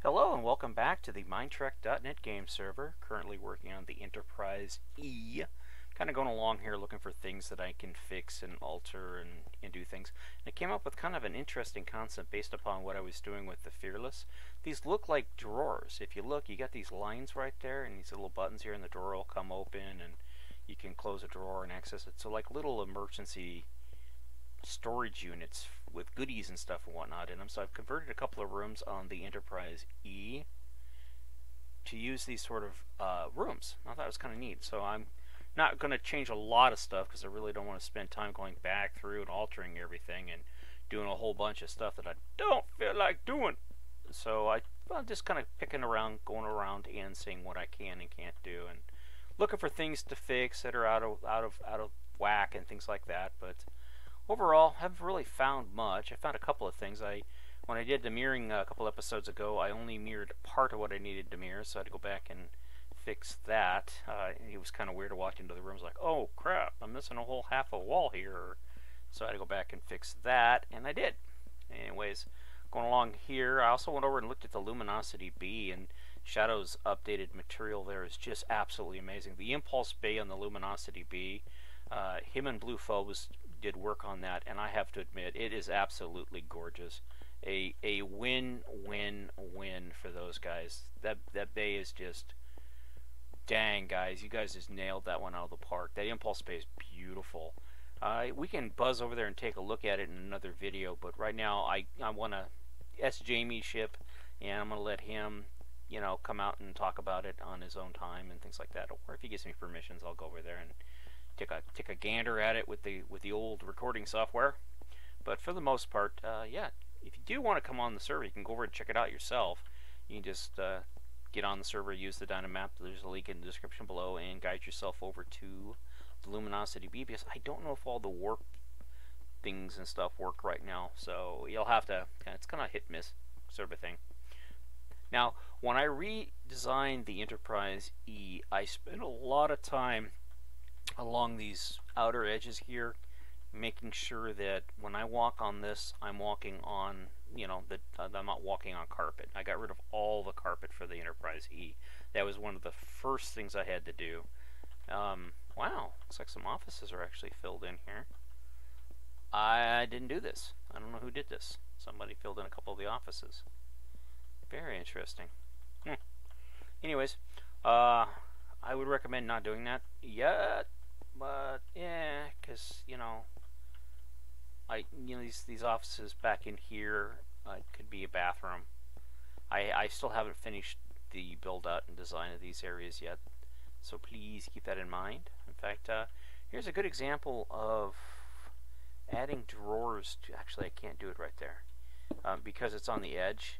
Hello and welcome back to the Minetrek.net game server. Currently working on the Enterprise E. Kind of going along here looking for things that I can fix and alter and do things. And I came up with kind of an interesting concept based upon what I was doing with the Fearless. These look like drawers. If you look, you got these lines right there and these little buttons here, and the drawer will come open and you can close a drawer and access it. So like little emergency storage units with goodies and stuff and whatnot in them. So I've converted a couple of rooms on the Enterprise E to use these sort of rooms. I thought it was kind of neat. So I'm not going to change a lot of stuff because I really don't want to spend time going back through and altering everything and doing a whole bunch of stuff that I don't feel like doing. So I'm just kind of picking around, going around and seeing what I can and can't do, and looking for things to fix that are out of whack and things like that. But overall, haven't really found much. I found a couple of things. When I did the mirroring a couple episodes ago, I only mirrored part of what I needed to mirror, so I had to go back and fix that. It was kind of weird to walk into the room. I was like, oh crap, I'm missing a whole half a wall here. So I had to go back and fix that, and I did. Anyways, going along here, I also went over and looked at the Luminosity B, and Shadow's updated material there is just absolutely amazing. The Impulse Bay on the Luminosity B, him and Blue Phobos did work on that, and I have to admit, it is absolutely gorgeous. A win-win-win for those guys. That bay is just, dang guys, you guys just nailed that one out of the park. That Impulse Bay is beautiful. We can buzz over there and take a look at it in another video, but right now I want to Jamie's ship, and I'm going to let him, you know, come out and talk about it on his own time and things like that. Or if he gives me permissions, I'll go over there and take a gander at it with the old recording software. But for the most part, yeah, if you do want to come on the server, you can go over and check it out yourself. You can just get on the server, use the Dynamap. There's a link in the description below, and guide yourself over to the Luminosity B, because I don't know if all the warp things and stuff work right now. So you'll have to, it's kind of hit miss sort of a thing. Now, when I redesigned the Enterprise E, I spent a lot of time along these outer edges here, making sure that when I walk on this, I'm walking on, you know, that I'm not walking on carpet. I got rid of all the carpet for the Enterprise E. That was one of the first things I had to do. Wow, looks like some offices are actually filled in here. I didn't do this. I don't know who did this. Somebody filled in a couple of the offices. Very interesting. Anyways, I would recommend not doing that yet, but yeah, because you know, these offices back in here could be a bathroom. I still haven't finished the build out and design of these areas yet, so please keep that in mind. In fact, here's a good example of adding drawers to. Actually, I can't do it right there because it's on the edge.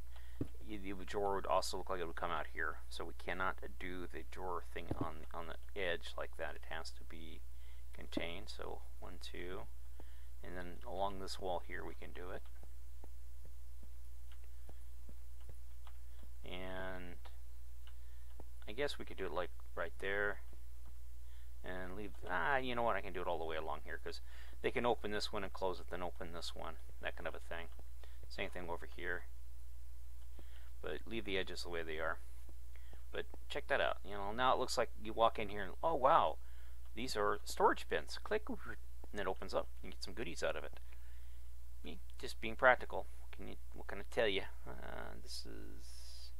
The drawer would also look like it would come out here, so we cannot do the drawer thing on the edge like that. It has to be contained. So 1, 2, and then along this wall here we can do it. And I guess we could do it like right there, and leave. You know what? I can do it all the way along here because they can open this one and close it, then open this one, that kind of a thing. Same thing over here. But leave the edges the way they are. But check that out. You know, now it looks like you walk in here and, oh wow, these are storage bins. Click, and it opens up. You get some goodies out of it. Just being practical. What can I tell you? This is.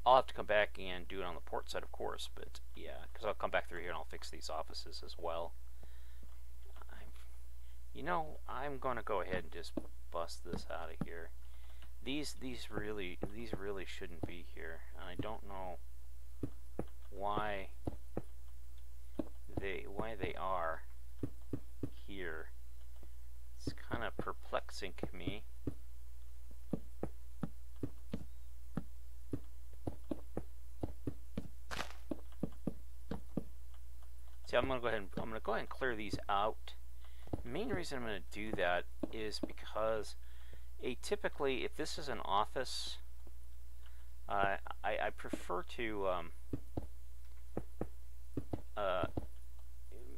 I'll have to come back and do it on the port side, of course. But yeah, because I'll come back through here and I'll fix these offices as well. You know, I'm going to go ahead and just bust this out of here. These really shouldn't be here, and I don't know why they are here. It's kind of perplexing to me. See, I'm gonna go ahead and clear these out. The main reason I'm going to do that is because typically, if this is an office, I prefer to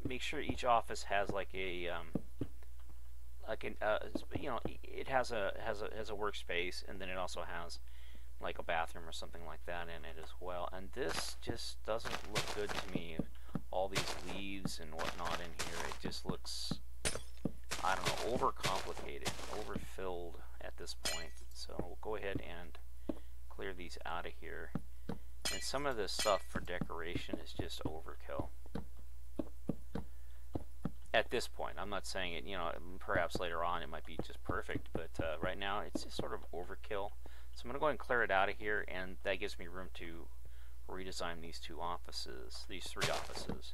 make sure each office has like a you know, it has a workspace, and then it also has like a bathroom or something like that in it as well. And this just doesn't look good to me. All these leaves and whatnot in here, it just looks, I don't know, overcomplicated, overfilled at this point. So we'll go ahead and clear these out of here. And some of this stuff for decoration is just overkill. At this point, I'm not saying it, you know, perhaps later on it might be just perfect, but right now it's just sort of overkill. So I'm going to go ahead and clear it out of here, and that gives me room to redesign these two offices, these three offices.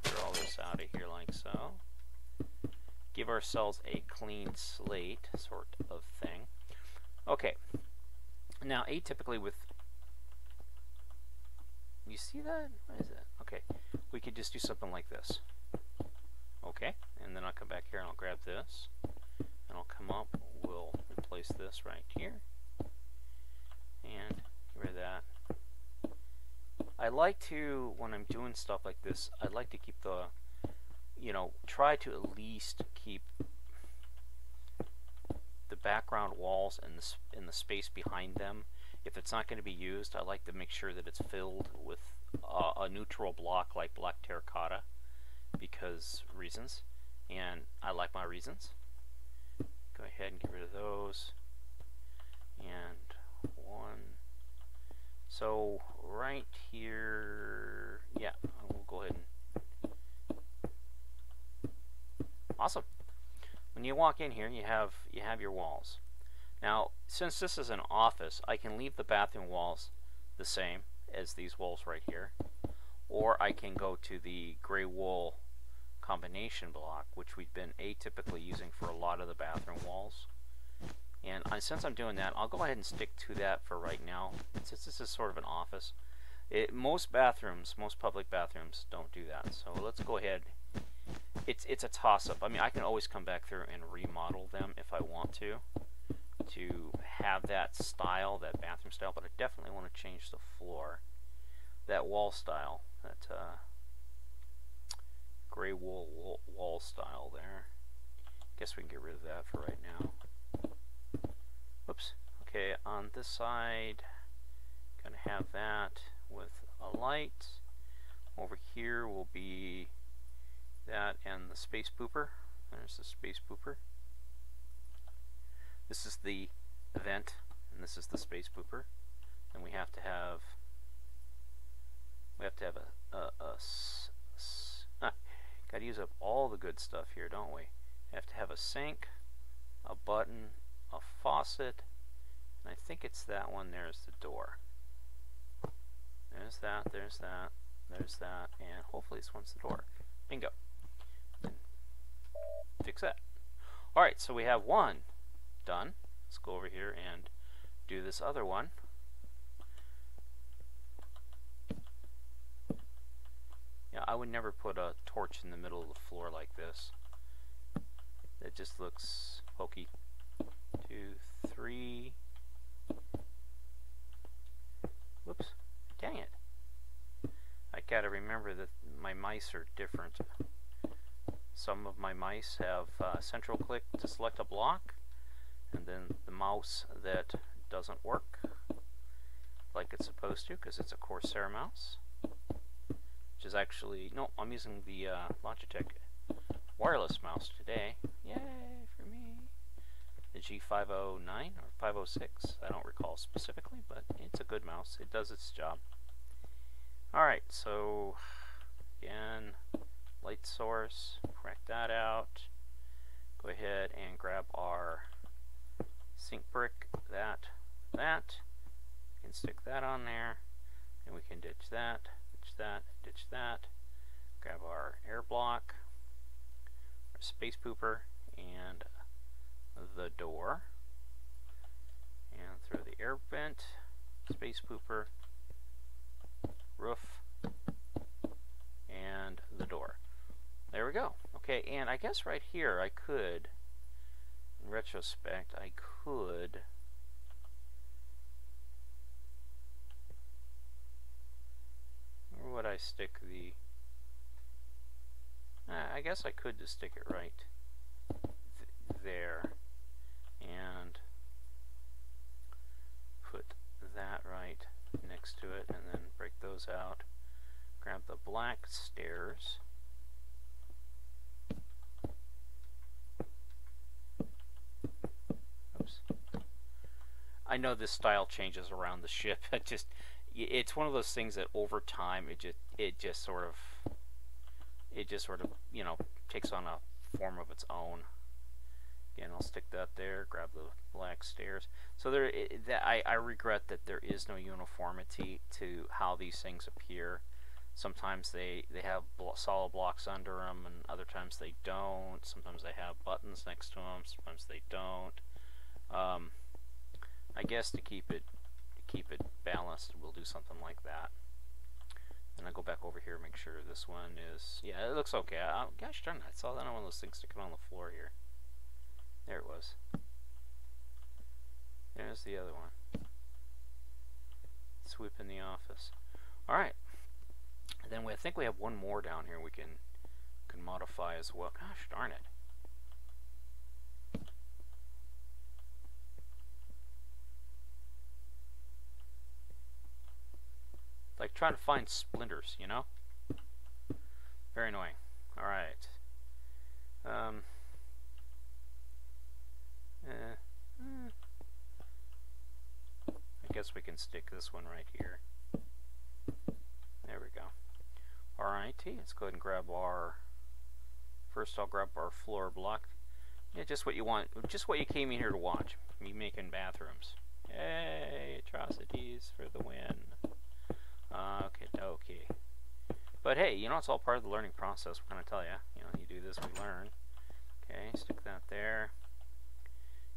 Clear all this out of here like so. Give ourselves a clean slate sort of thing. Okay. Now, atypically with... You see that? What is that? Okay. We could just do something like this. Okay. And then I'll come back here and I'll grab this. And I'll come up. We'll replace this right here. And get rid of that. I like to, when I'm doing stuff like this, I like to keep the, you know, try to at least keep the background walls and the space behind them. If it's not going to be used, I like to make sure that it's filled with a neutral block like black terracotta, because reasons, and I like my reasons. Go ahead and get rid of those. And one. So right here, yeah, we'll go ahead and... Awesome. When you walk in here, you have your walls. Now, since this is an office, I can leave the bathroom walls the same as these walls right here, or I can go to the gray wool combination block, which we've been atypically using for a lot of the bathroom walls. And since I'm doing that, I'll go ahead and stick to that for right now, since this is sort of an office. Most bathrooms, most public bathrooms don't do that, so let's go ahead. It's a toss-up. I mean, I can always come back through and remodel them if I want to have that style, that bathroom style, but I definitely want to change the floor, that wall style, that gray wool wall style there. Guess we can get rid of that for right now. Whoops. Okay, on this side, gonna have that with a light. Over here will be that and the space pooper. There's the space pooper. This is the vent, and this is the space pooper. And we have to have gotta use up all the good stuff here, don't we? We have to have a sink, a button, a faucet, and I think it's that one. There's the door. There's that, there's that, there's that, and hopefully this one's the door. Bingo. Then fix that. Alright, so we have one done. Let's go over here and do this other one. Yeah, I would never put a torch in the middle of the floor like this. It just looks hokey. 2, 3. Whoops. Dang it. I gotta remember that my mice are different. Some of my mice have central click to select a block, and then the mouse that doesn't work like it's supposed to because it's a Corsair mouse, which is actually, no, I'm using the Logitech wireless mouse today. Yay for me. The G509 or 506, I don't recall specifically, but it's a good mouse. It does its job. Alright, so again, light source, crack that out. Go ahead and grab our sink brick, that. We can stick that on there, and we can ditch that, ditch that. Grab our air block, our space pooper, and the door. And throw the air vent, space pooper, roof, and the door. There we go. Okay, and I guess right here I could, in retrospect, I could where would I stick the I guess I could just stick it right there, and put that right next to it, and then break those out. Grab the black stairs. Oops. I know this style changes around the ship. It's one of those things that over time it just sort of you know, takes on a form of its own. Again, I'll stick that there. Grab the black stairs. So I regret that there is no uniformity to how these things appear. Sometimes they have solid blocks under them, and other times they don't. Sometimes they have buttons next to them. Sometimes they don't. I guess to keep it balanced, we'll do something like that. And I'll go back over here and make sure this one is, yeah, it looks okay. Gosh darn it, I saw that on one of those things sticking on the floor here. There it was. There's the other one. Sweep in the office. Alright. And then I think we have one more down here we can modify as well. Gosh darn it. Like trying to find splinters, you know? Very annoying. Alright. I guess we can stick this one right here. There we go. Alrighty, let's go ahead and grab our... First I'll grab our floor block. Yeah, just what you want. Just what you came in here to watch. Me making bathrooms. Yay, atrocities for the win. Okay. But hey, you know, it's all part of the learning process. We're going to tell you. You know, you do this, we learn. Okay, stick that there.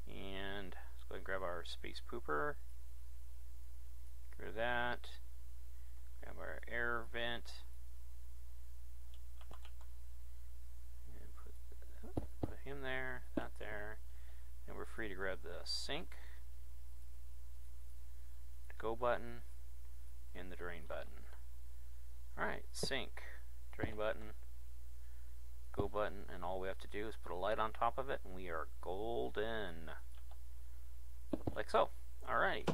And let's go ahead and grab our space pooper. Grab that. Grab our air vent. And put him there, that there. And we're free to grab the sink, the go button, and the drain button. Alright, sink, drain button, go button, and all we have to do is put a light on top of it, and we are golden. Like so. Alright.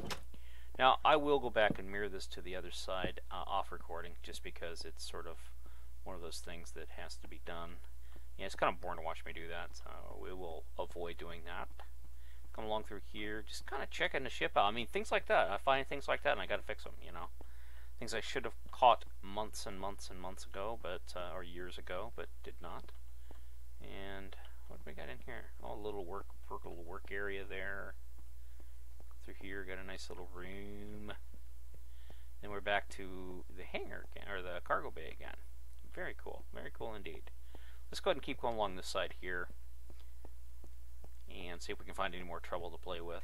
Now, I will go back and mirror this to the other side off recording, just because it's sort of one of those things that has to be done. Yeah, it's kind of boring to watch me do that, so we will avoid doing that. Come along through here, just kind of checking the ship out. I mean, things like that. I find things like that, and I got to fix them, you know. Things I should have caught months and months and months ago, but or years ago, but did not. And what do we got in here? Oh, a little work area there. Through here, got a nice little room. Then we're back to the hangar again, or the cargo bay again. Very cool indeed. Let's go ahead and keep going along this side here, and see if we can find any more trouble to play with.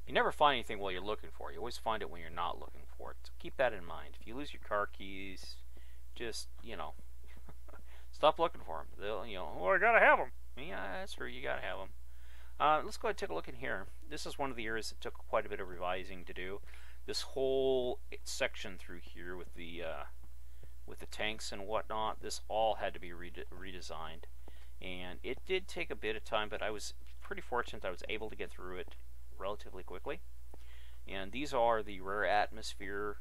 You never find anything while you're looking for it. You always find it when you're not looking for it. So keep that in mind. If you lose your car keys, just, you know, stop looking for them. They'll, you know, oh, I gotta have them. Yeah, that's true. You gotta have them. Let's go ahead and take a look in here. This is one of the areas that took quite a bit of revising to do. This whole section through here with the tanks and whatnot, this all had to be redesigned. And it did take a bit of time, but I was pretty fortunate I was able to get through it relatively quickly. And these are the rare atmosphere,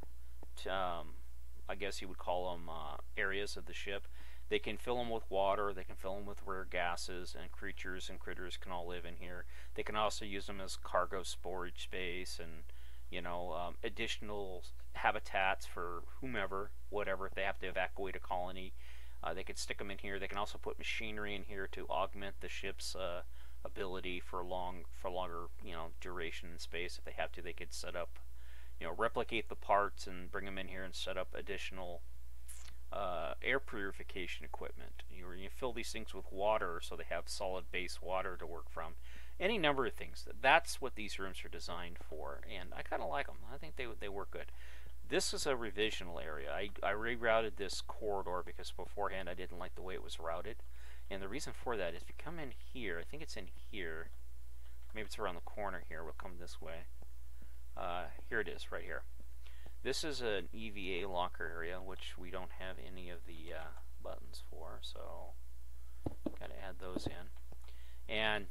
I guess you would call them areas of the ship. They can fill them with water, they can fill them with rare gases, and creatures and critters can all live in here. They can also use them as cargo storage space and, you know, additional habitats for whomever, whatever. If they have to evacuate a colony, they could stick them in here. They can also put machinery in here to augment the ship's ability for longer, you know, duration in space. If they have to, they could set up, you know, replicate the parts and bring them in here and set up additional air purification equipment. You fill these things with water so they have solid base water to work from. Any number of things. That's what these rooms are designed for, and I kind of like them. I think they work good. This is a revisional area. I rerouted this corridor because beforehand I didn't like the way it was routed. And the reason for that is if you come in here, I think it's in here, maybe it's around the corner here, we'll come this way. Here it is, right here. This is an EVA locker area, which we don't have any of the buttons for, so gotta add those in. And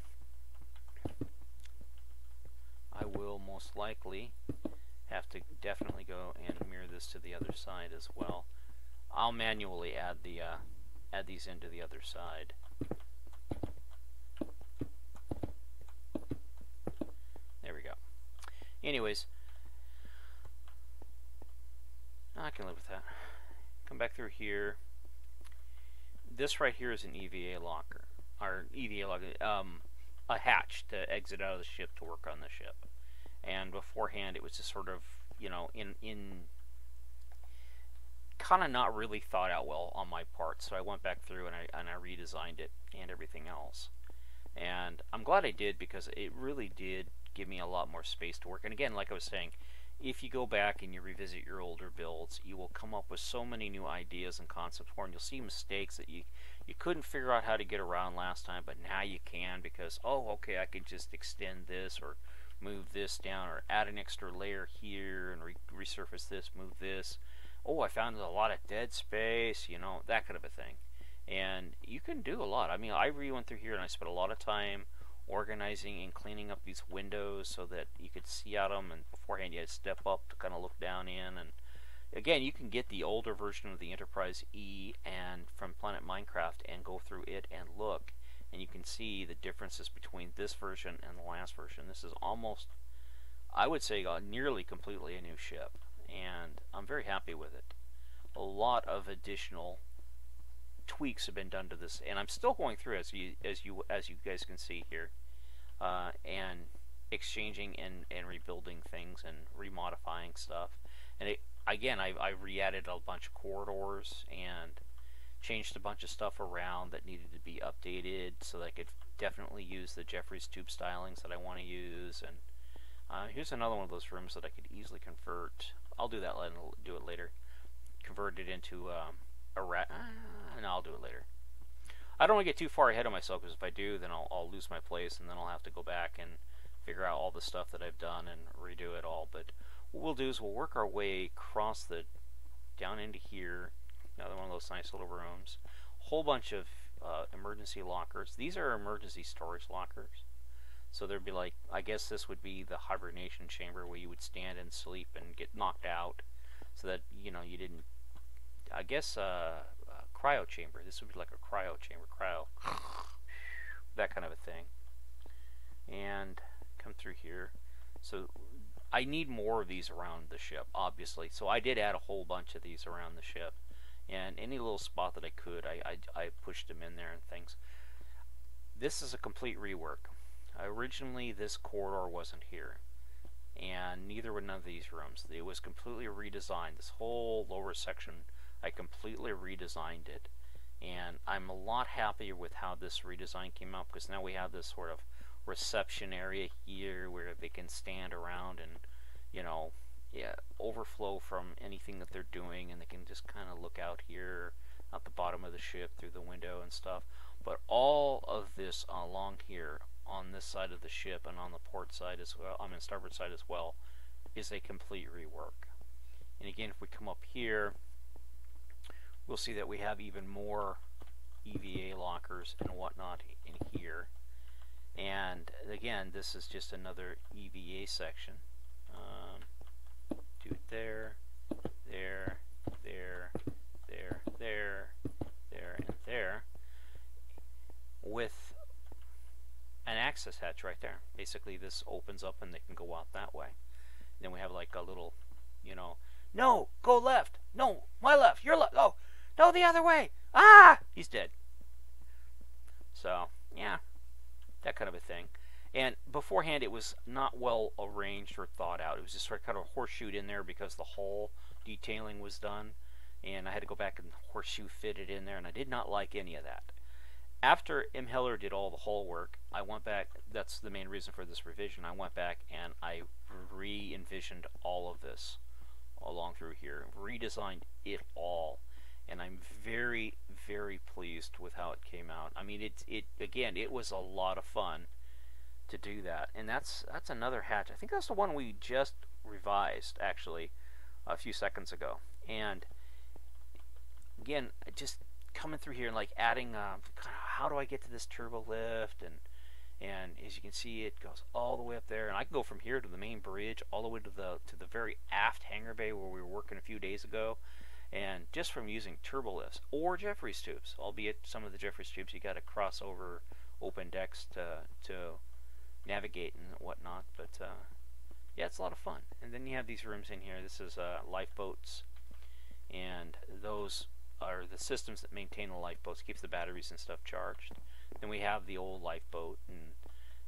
I will most likely have to definitely go and mirror this to the other side as well. I'll manually add these into the other side. There we go. Anyways, I can live with that. Come back through here. This right here is an EVA locker, or EVA locker, a hatch to exit out of the ship to work on the ship. And beforehand, it was just sort of, you know, in kind of not really thought out well on my part. So I went back through and I redesigned it and everything else. And I'm glad I did, because it really did give me a lot more space to work. And again, like I was saying, if you go back and you revisit your older builds, you will come up with so many new ideas and concepts for, and you'll see mistakes that you couldn't figure out how to get around last time, but now you can, because, oh, okay, I can just extend this or move this down or add an extra layer here and resurface this, move this. Oh, I found a lot of dead space, you know, that kind of a thing. And you can do a lot. I mean, I went through here and I spent a lot of time organizing and cleaning up these windows so that you could see out them, and beforehand you had to step up to kind of look down in. And again, you can get the older version of the Enterprise E and from Planet Minecraft and go through it and look, and you can see the differences between this version and the last version. This is almost, I would say, nearly completely a new ship, and I'm very happy with it. A lot of additional tweaks have been done to this, and I'm still going through, as you guys can see here, and exchanging and rebuilding things and remodifying stuff. And again, I re-added a bunch of corridors and changed a bunch of stuff around that needed to be updated so that I could definitely use the Jeffries tube stylings that I want to use. And here's another one of those rooms that I could easily convert. I'll do that later. Convert it into and I'll do it later. I don't want to get too far ahead of myself, because if I do, then I'll lose my place, and then I'll have to go back and figure out all the stuff that I've done and redo it all. But what we'll do is we'll work our way across down into here. Another one of those nice little rooms. A whole bunch of emergency lockers. These are emergency storage lockers. So there'd be, like, I guess this would be the hibernation chamber where you would stand and sleep and get knocked out, so that, you know, you didn't, I guess, cryo chamber. This would be like a cryo chamber, that kind of a thing. And come through here. So I need more of these around the ship, obviously. So I did add a whole bunch of these around the ship, and any little spot that I could, I pushed them in there and things. This is a complete rework. Originally, this corridor wasn't here, and neither were none of these rooms. It was completely redesigned. This whole lower section, I completely redesigned it, and I'm a lot happier with how this redesign came out, because now we have this sort of reception area here where they can stand around and, you know, overflow from anything that they're doing, and they can just kind of look out here at the bottom of the ship through the window and stuff. But all of this along here on this side of the ship and on the port side as well, I mean starboard side as well, is a complete rework. And again, if we come up here, we'll see that we have even more EVA lockers and whatnot in here. And again, this is just another EVA section. Do it there, there, there, there, there, there, and there, with an access hatch right there. Basically, this opens up and they can go out that way. And then we have like a little, you know, no, go left, no, my left, your left, oh, no, the other way, ah, he's dead. So, yeah, that kind of a thing. And beforehand, it was not well arranged or thought out. It was just sort of kind of horseshoed in there because the hull detailing was done, and I had to go back and horseshoe fit it in there, and I did not like any of that. After M. Heller did all the hull work, I went back. That's the main reason for this revision. I went back and I re-envisioned all of this along through here, redesigned it all, and I'm very, very pleased with how it came out. I mean, again, it was a lot of fun to do that. And that's another hatch. I think that's the one we just revised, actually, a few seconds ago. And again, just coming through here and like adding, how do I get to this turbo lift? And as you can see, it goes all the way up there, and I can go from here to the main bridge, all the way to the very aft hangar bay where we were working a few days ago. And just from using turbo lifts or Jeffries tubes, albeit some of the Jeffries tubes you got to cross over open decks to navigate and whatnot. But yeah, it's a lot of fun. And then you have these rooms in here. This is lifeboats, and those are the systems that maintain the lifeboats, keeps the batteries and stuff charged. Then we have the old lifeboat, and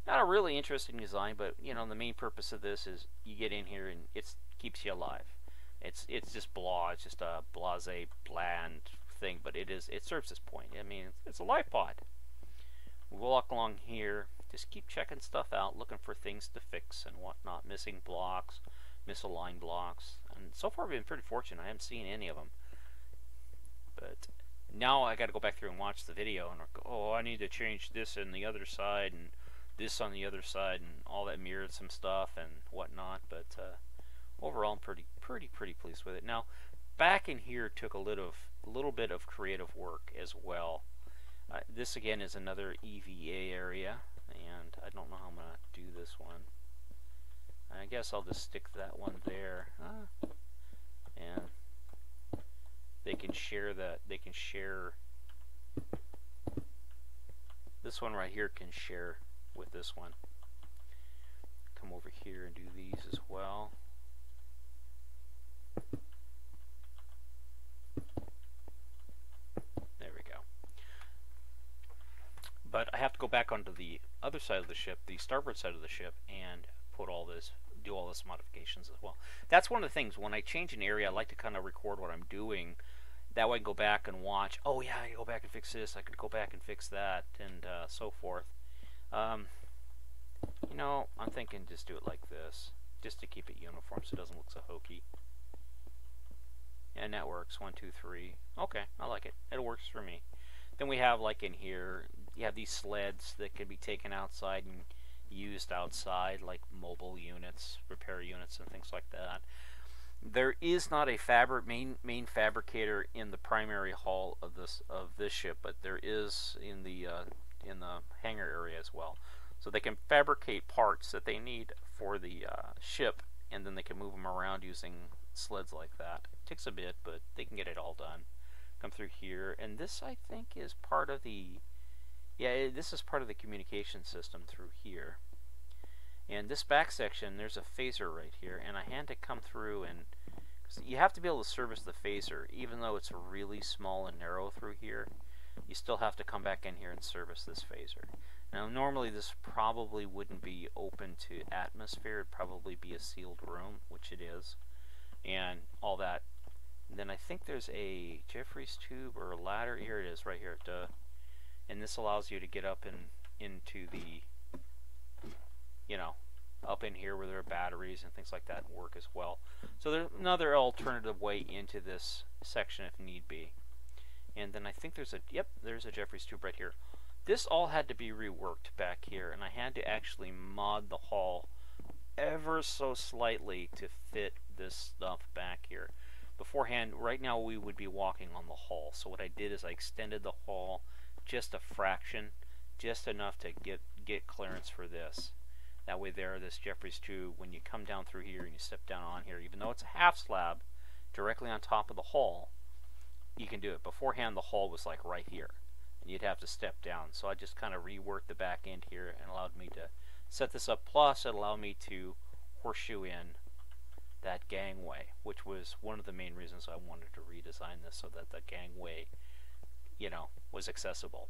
not a really interesting design, but you know, the main purpose of this is you get in here and it keeps you alive. It's just blah. It's just a blasé, bland thing, but it serves its point. I mean, it's a Lifepod. We walk along here, just keep checking stuff out, looking for things to fix and whatnot, missing blocks, misaligned blocks, and so far I've been pretty fortunate. I haven't seen any of them. But now I got to go back through and watch the video and go, oh, I need to change this on the other side and this on the other side, and all that mirrored some stuff and whatnot. But overall, I'm pretty pleased with it. Now, back in here took a little bit of creative work as well. This again is another EVA area, and I don't know how I'm gonna do this one. I guess I'll just stick that one there, and they can share that. They can share. This one right here can share with this one. Come over here and do these as well. There we go. But I have to go back onto the other side of the ship, the starboard side of the ship, and put all this, do all this modifications as well. That's one of the things, when I change an area, I like to kind of record what I'm doing. That way I can go back and watch, oh yeah, I can go back and fix this, I could go back and fix that, and so forth. You know, I'm thinking just do it like this, just to keep it uniform so it doesn't look so hokey. And that works, 1, 2, 3. Okay, I like it. It works for me. Then we have, like in here, you have these sleds that can be taken outside and used outside, like mobile units, repair units, and things like that. There is not a main fabricator in the primary hull of this ship, but there is in the hangar area as well. So they can fabricate parts that they need for the ship, and then they can move them around using sleds like that. It takes a bit, but they can get it all done. Come through here, and this I think is part of the, yeah, this is part of the communication system through here. And this back section, there's a phaser right here, and I had to come through, and you have to be able to service the phaser, even though it's really small and narrow through here. You still have to come back in here and service this phaser. Now, normally this probably wouldn't be open to atmosphere. It'd probably be a sealed room, which it is, and all that. And then I think there's a Jeffries tube or a ladder. Here it is, right here. And this allows you to get up and into the, you know, up in here where there are batteries and things like that and work as well. So there's another alternative way into this section if need be. And then I think there's a, yep, there's a Jeffries tube right here. This all had to be reworked back here, and I had to actually mod the hull ever so slightly to fit this stuff back here. Beforehand, right now we would be walking on the hull, so what I did is I extended the hull just a fraction, just enough to get clearance for this. That way there, this Jeffries tube, when you come down through here and you step down on here, even though it's a half slab directly on top of the hull, you can do it. Beforehand, the hull was like right here, and you'd have to step down. So I just kind of reworked the back end here and allowed me to set this up. Plus, it allowed me to horseshoe in that gangway, which was one of the main reasons I wanted to redesign this, so that the gangway, you know, was accessible.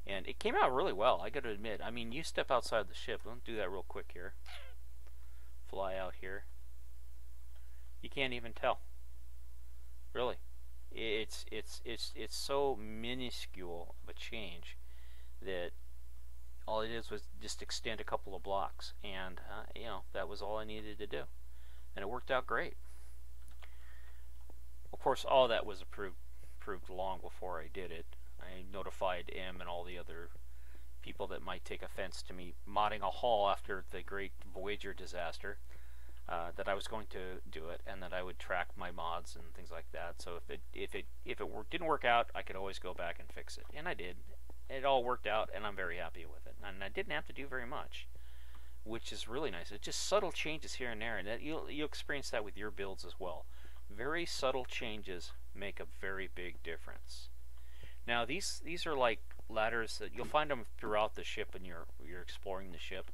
And it came out really well, I got to admit. I mean, you step outside the ship. Let's do that real quick here. Fly out here. You can't even tell. Really. It's so minuscule of a change that all it is was just extend a couple of blocks, and you know, that was all I needed to do, and it worked out great. Of course, all that was approved long before I did it. I notified M and all the other people that might take offense to me modding a hull after the great Voyager disaster, that I was going to do it, and that I would track my mods and things like that. So if it didn't work out, I could always go back and fix it, and I did. it all worked out, and I'm very happy with it. And I didn't have to do very much, which is really nice. It's just subtle changes here and there, and you'll experience that with your builds as well. Very subtle changes make a very big difference. Now these are like ladders that you'll find them throughout the ship when you're exploring the ship.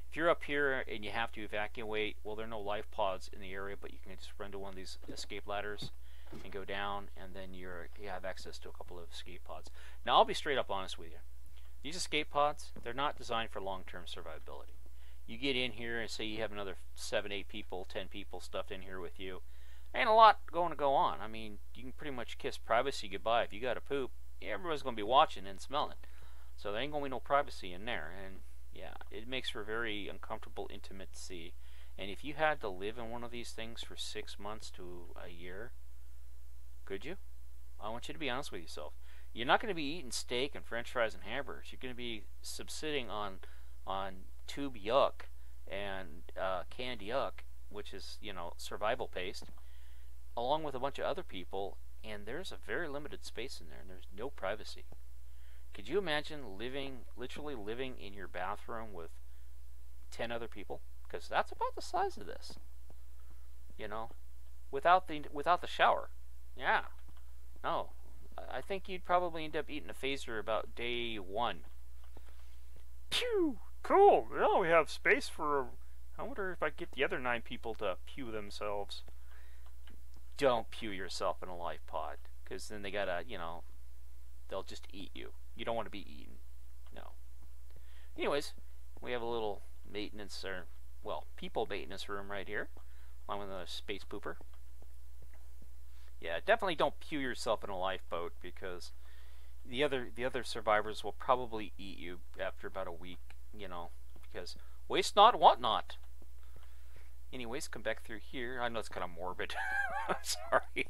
If you're up here and you have to evacuate, well, there are no life pods in the area, but you can just run to one of these escape ladders and go down, and then you have access to a couple of escape pods. Now I'll be straight up honest with you. These escape pods, they're not designed for long-term survivability. You get in here and say you have another 7, 8 people, 10 people stuffed in here with you. Ain't a lot going to go on. I mean, you can pretty much kiss privacy goodbye. If you got to poop, everybody's going to be watching and smelling. So there ain't going to be no privacy in there. And yeah, it makes for very uncomfortable intimacy. And if you had to live in one of these things for 6 months to a year, could you? I want you to be honest with yourself. You're not going to be eating steak and french fries and hamburgers. You're going to be subsisting on tube yuck and canned yuck, which is, you know, survival paste, along with a bunch of other people, and there's a very limited space in there, and there's no privacy. Could you imagine literally living in your bathroom with 10 other people? Because that's about the size of this, you know, without the shower. Yeah, no, I think you'd probably end up eating a phaser about day 1. Pew! Cool. Now we have space for. I wonder if I get the other 9 people to pew themselves. Don't pew yourself in a life pod, because then they gotta, you know, they'll just eat you. You don't want to be eaten. No. Anyways, we have a little maintenance, or well, people maintenance room right here, along with a space pooper. Yeah, definitely don't pew yourself in a lifeboat, because the other survivors will probably eat you after about a week. You know, because waste not, want not. Anyways, come back through here. I know it's kind of morbid. I'm sorry.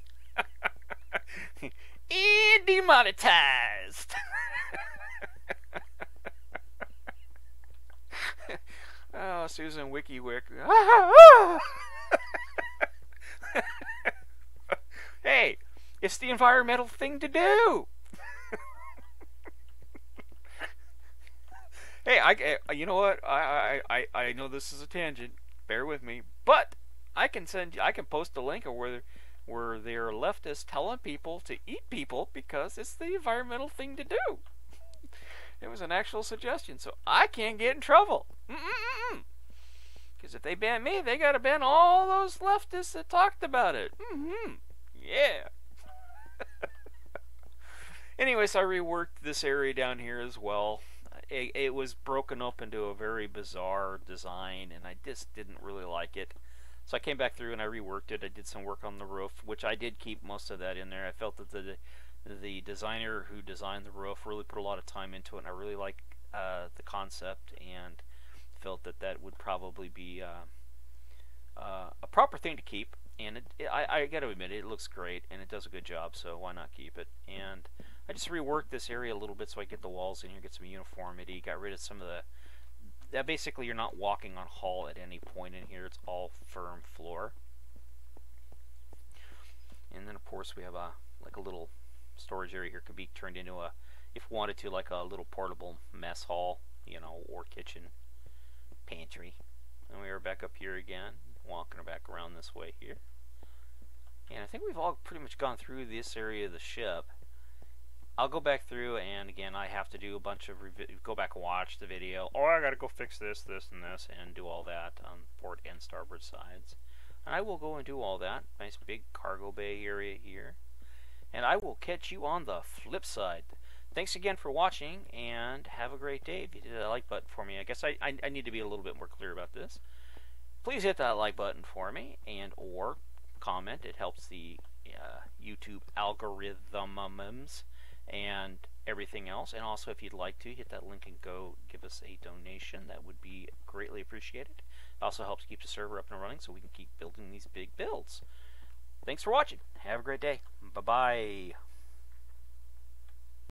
And demonetized. Oh, Susan WikiWik. Hey, it's the environmental thing to do. Hey, you know what? I know this is a tangent. Bear with me, but I can post a link where they're leftists telling people to eat people because it's the environmental thing to do. It was an actual suggestion, so I can't get in trouble. Because if they ban me, they gotta ban all those leftists that talked about it. Yeah. Anyways, I reworked this area down here as well. It was broken up into a very bizarre design, and I just didn't really like it. So I came back through and I reworked it. I did some work on the roof, which I did keep most of that in there. I felt that the designer who designed the roof really put a lot of time into it, and I really liked the concept, and felt that would probably be a proper thing to keep. And I got to admit, it looks great, and it does a good job, so why not keep it? And I just reworked this area a little bit so I get the walls in here, get some uniformity, got rid of some of that basically you're not walking on hull at any point in here. It's all firm floor. And then of course we have like a little storage area here. Could be turned into a, if wanted to, like a little portable mess hall, you know, or kitchen, pantry. And we are back up here again, walking back around this way here. And I think we've all pretty much gone through this area of the ship. I'll go back through, and again, I have to do a bunch of go back and watch the video. Oh, I gotta go fix this, this, and this, and do all that on port and starboard sides. And I will go and do all that. Nice big cargo bay area here. And I will catch you on the flip side. Thanks again for watching, and have a great day. If you did that like button for me, I guess I need to be a little bit more clear about this. Please hit that like button for me, and or comment. It helps the YouTube algorithms and everything else. And also, if you'd like to, hit that link and go give us a donation. That would be greatly appreciated. It also helps keep the server up and running so we can keep building these big builds. Thanks for watching. Have a great day. Bye-bye.